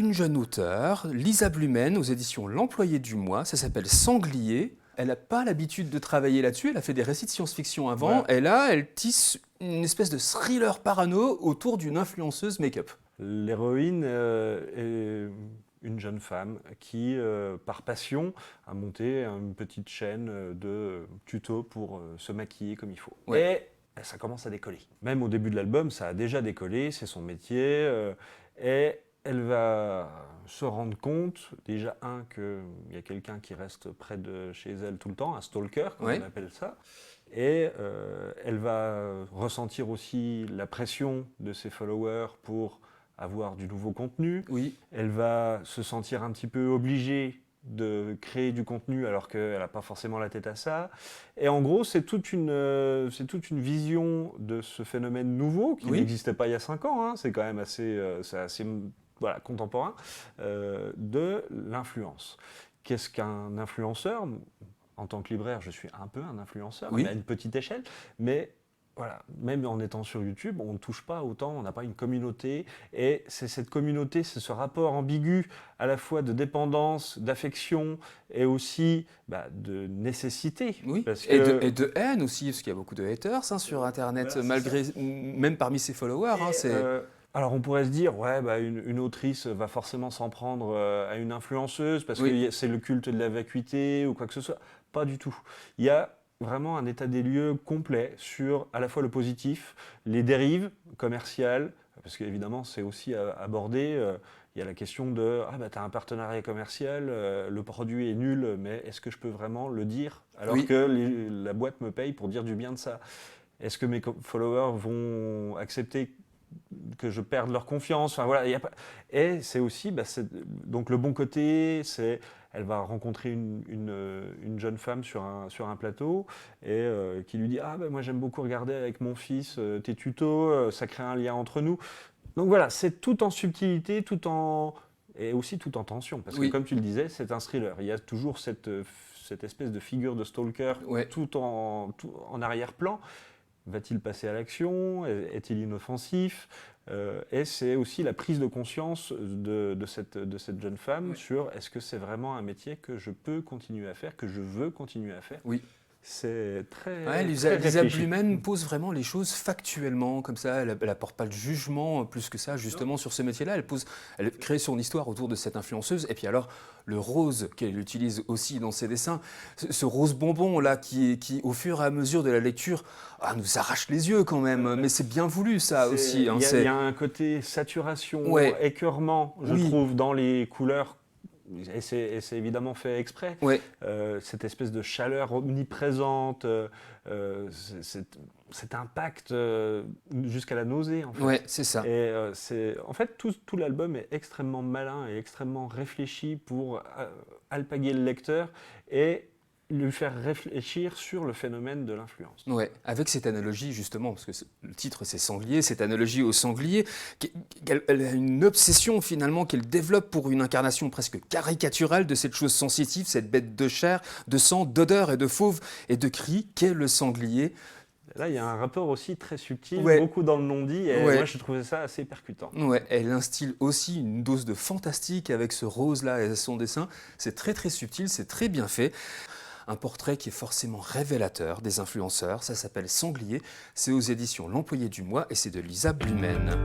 une jeune auteure, Lisa Blumen, aux éditions L'Employé du mois. Ça s'appelle Sanglier. Elle n'a pas l'habitude de travailler là-dessus. Elle a fait des récits de science-fiction avant. Ouais. Et là, elle tisse une espèce de thriller parano autour d'une influenceuse make-up. L'héroïne est une jeune femme qui, par passion, a monté une petite chaîne de tutos pour se maquiller comme il faut. Ouais. Et ça commence à décoller. Même au début de l'album, ça a déjà décollé, c'est son métier. Et elle va se rendre compte, déjà, qu'il y a quelqu'un qui reste près de chez elle tout le temps, un stalker, comme Ouais. on appelle ça. Et elle va ressentir aussi la pression de ses followers pour avoir du nouveau contenu. Oui. Elle va se sentir un petit peu obligée de créer du contenu alors qu'elle n'a pas forcément la tête à ça. Et en gros, c'est toute une vision de ce phénomène nouveau qui Oui. n'existait pas il y a 5 ans. Hein. C'est quand même assez voilà, contemporain de l'influence. Qu'est-ce qu'un influenceur ? En tant que libraire, je suis un peu un influenceur, Oui. mais à une petite échelle. Mais voilà, même en étant sur YouTube, on ne touche pas autant, on n'a pas une communauté. Et c'est cette communauté, c'est ce rapport ambigu à la fois de dépendance, d'affection et aussi de nécessité. Oui. Parce Et que, de haine aussi, parce qu'il y a beaucoup de haters sur Internet, Voilà, malgré, même parmi ses followers. alors on pourrait se dire, ouais, une autrice va forcément s'en prendre à une influenceuse parce que c'est le culte de la vacuité ou quoi que ce soit. Pas du tout. Il y a vraiment un état des lieux complet sur à la fois le positif, les dérives commerciales, parce qu'évidemment c'est aussi abordé. Il y a la question de tu as un partenariat commercial, le produit est nul, mais est-ce que je peux vraiment le dire alors que la boîte me paye pour dire du bien de ça? Est-ce que mes followers vont accepter que je perde leur confiance? Enfin, voilà, Et c'est aussi, donc le bon côté, c'est elle va rencontrer une jeune femme sur un plateau et qui lui dit moi j'aime beaucoup regarder avec mon fils tes tutos, ça crée un lien entre nous. Donc voilà, c'est tout en subtilité, et aussi tout en tension, parce que comme tu le disais, c'est un thriller. Il y a toujours cette espèce de figure de stalker tout en arrière-plan. Va-t-il passer à l'action? Est-il inoffensif? Et c'est aussi la prise de conscience de cette jeune femme sur est-ce que c'est vraiment un métier que je peux continuer à faire, que je veux continuer à faire? Oui. C'est très, Ouais, très Lisa réfléchi. Blumen pose vraiment les choses factuellement, comme ça, elle n'apporte pas de jugement plus que ça, justement, sur ce métier-là. Elle crée son histoire autour de cette influenceuse. Et puis alors, le rose qu'elle utilise aussi dans ses dessins, ce rose bonbon, là, qui, au fur et à mesure de la lecture, nous arrache les yeux quand même. Mais c'est bien voulu, ça aussi. Il y a un côté saturation, écœurement, je trouve, dans les couleurs. Et c'est évidemment fait exprès. Cette espèce de chaleur omniprésente, cet impact jusqu'à la nausée, en fait. Ouais, c'est ça. Et en fait, tout l'album est extrêmement malin et extrêmement réfléchi pour alpaguer le lecteur et lui faire réfléchir sur le phénomène de l'influence. Ouais, avec cette analogie justement, parce que le titre c'est Sanglier, cette analogie au sanglier, elle a une obsession finalement qu'elle développe pour une incarnation presque caricaturale de cette chose sensitive, cette bête de chair, de sang, d'odeur et de fauve et de cris qu'est le sanglier. Là, il y a un rapport aussi très subtil, beaucoup dans le non-dit, et moi, je trouvais ça assez percutant. Ouais, elle instille aussi une dose de fantastique avec ce rose-là et son dessin. C'est très très subtil, c'est très bien fait. Un portrait qui est forcément révélateur des influenceurs, ça s'appelle Sanglier, c'est aux éditions L'Employé du mois et c'est de Lisa Blumen.